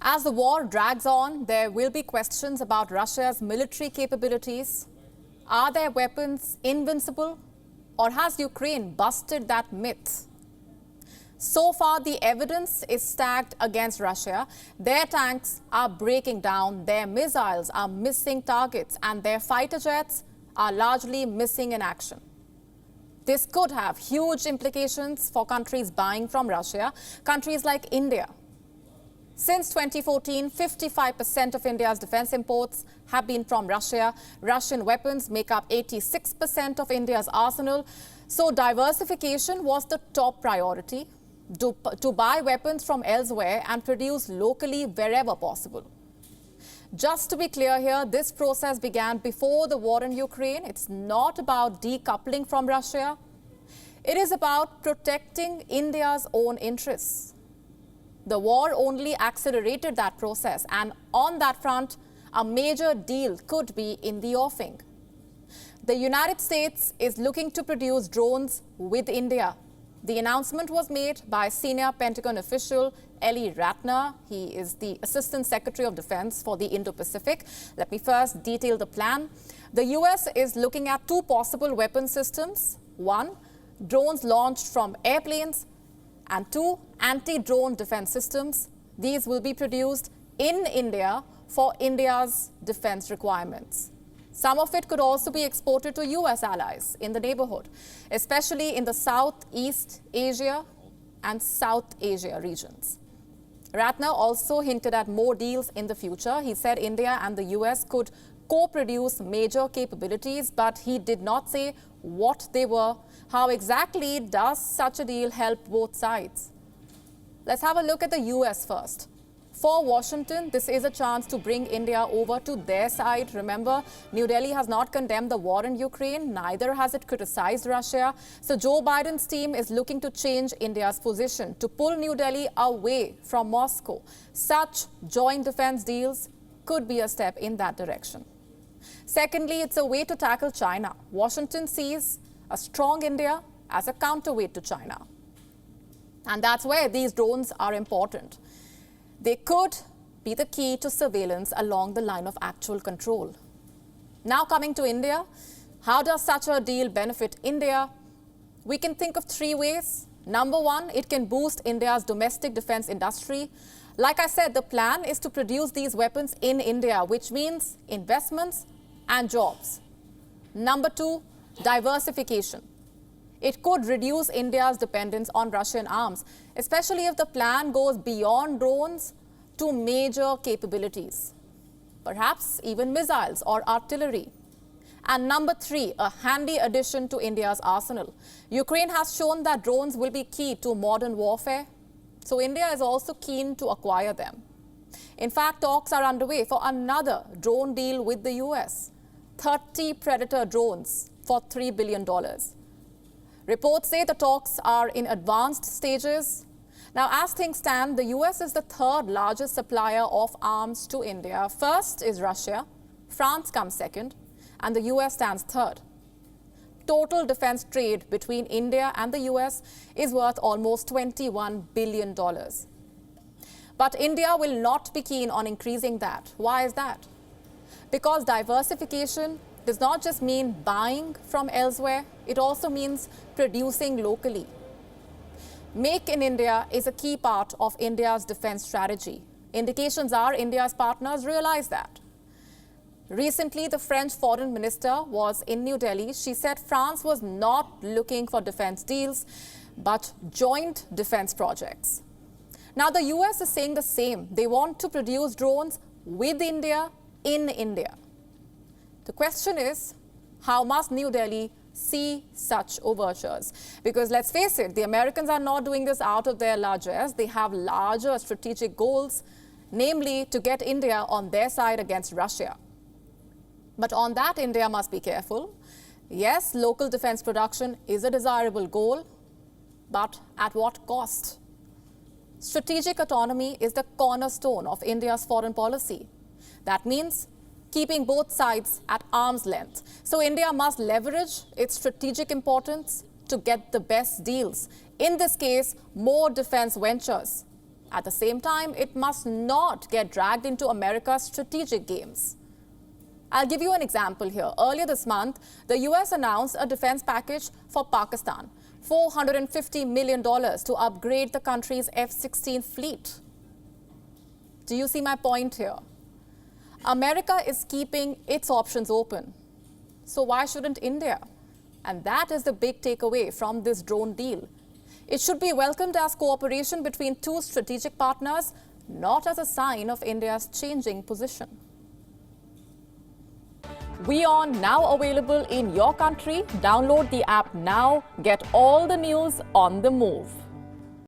As the war drags on, there will be questions about Russia's military capabilities. Are their weapons invincible, or has Ukraine busted that myth? So far, the evidence is stacked against Russia. Their tanks are breaking down, their missiles are missing targets, and their fighter jets are largely missing in action. This could have huge implications for countries buying from Russia, countries like India. Since 2014, 55% of India's defense imports have been from Russia. Russian weapons make up 86% of India's arsenal. So diversification was the top priority, to buy weapons from elsewhere and produce locally wherever possible. Just to be clear here, this process began before the war in Ukraine. It's not about decoupling from Russia. It is about protecting India's own interests. The war only accelerated that process, and on that front, a major deal could be in the offing. The United States is looking to produce drones with India. The announcement was made by senior Pentagon official Eli Ratner. He is the Assistant Secretary of Defense for the Indo-Pacific. Let me first detail the plan. The US is looking at two possible weapon systems. One, drones launched from airplanes, and two, anti-drone defense systems. These will be produced in India for India's defense requirements. Some of it could also be exported to US allies in the neighborhood, especially in the Southeast Asia and South Asia regions. Ratner also hinted at more deals in the future. He said India and the US could co-produce major capabilities, but he did not say what they were. How exactly does such a deal help both sides? Let's have a look at the US first. For Washington, this is a chance to bring India over to their side. Remember, New Delhi has not condemned the war in Ukraine, neither has it criticized Russia. So Joe Biden's team is looking to change India's position, to pull New Delhi away from Moscow. Such joint defense deals could be a step in that direction. Secondly, it's a way to tackle China. Washington sees a strong India as a counterweight to China. And that's where these drones are important. They could be the key to surveillance along the line of actual control. Now coming to India, how does such a deal benefit India? We can think of three ways. Number one, it can boost India's domestic defense industry. Like I said, the plan is to produce these weapons in India, which means investments and jobs. Number two, diversification. It could reduce India's dependence on Russian arms, especially if the plan goes beyond drones to major capabilities, perhaps even missiles or artillery. And number three, a handy addition to India's arsenal. Ukraine has shown that drones will be key to modern warfare, so India is also keen to acquire them. In fact, talks are underway for another drone deal with the US, 30 Predator drones for $3 billion. Reports say the talks are in advanced stages. Now, as things stand, the US is the third largest supplier of arms to India. First is Russia, France comes second, and the US stands third. Total defense trade between India and the US is worth almost $21 billion. But India will not be keen on increasing that. Why is that? Because diversification does not just mean buying from elsewhere, it also means producing locally. Make in India is a key part of India's defense strategy. Indications are India's partners realize that. Recently, the French foreign minister was in New Delhi. She said France was not looking for defense deals, but joint defense projects. Now, the US is saying the same. They want to produce drones with India, in India. The question is, how must New Delhi see such overtures? Because let's face it, the Americans are not doing this out of their largesse. They have larger strategic goals, namely to get India on their side against Russia. But on that, India must be careful. Yes, local defense production is a desirable goal, but at what cost? Strategic autonomy is the cornerstone of India's foreign policy. That means keeping both sides at arm's length. So India must leverage its strategic importance to get the best deals. In this case, more defense ventures. At the same time, it must not get dragged into America's strategic games. I'll give you an example here. Earlier this month, the US announced a defense package for Pakistan, $450 million to upgrade the country's F-16 fleet. Do you see my point here? America is keeping its options open. So why shouldn't India? And that is the big takeaway from this drone deal. It should be welcomed as cooperation between two strategic partners, not as a sign of India's changing position. WION now available in your country. Download the app now. Get all the news on the move.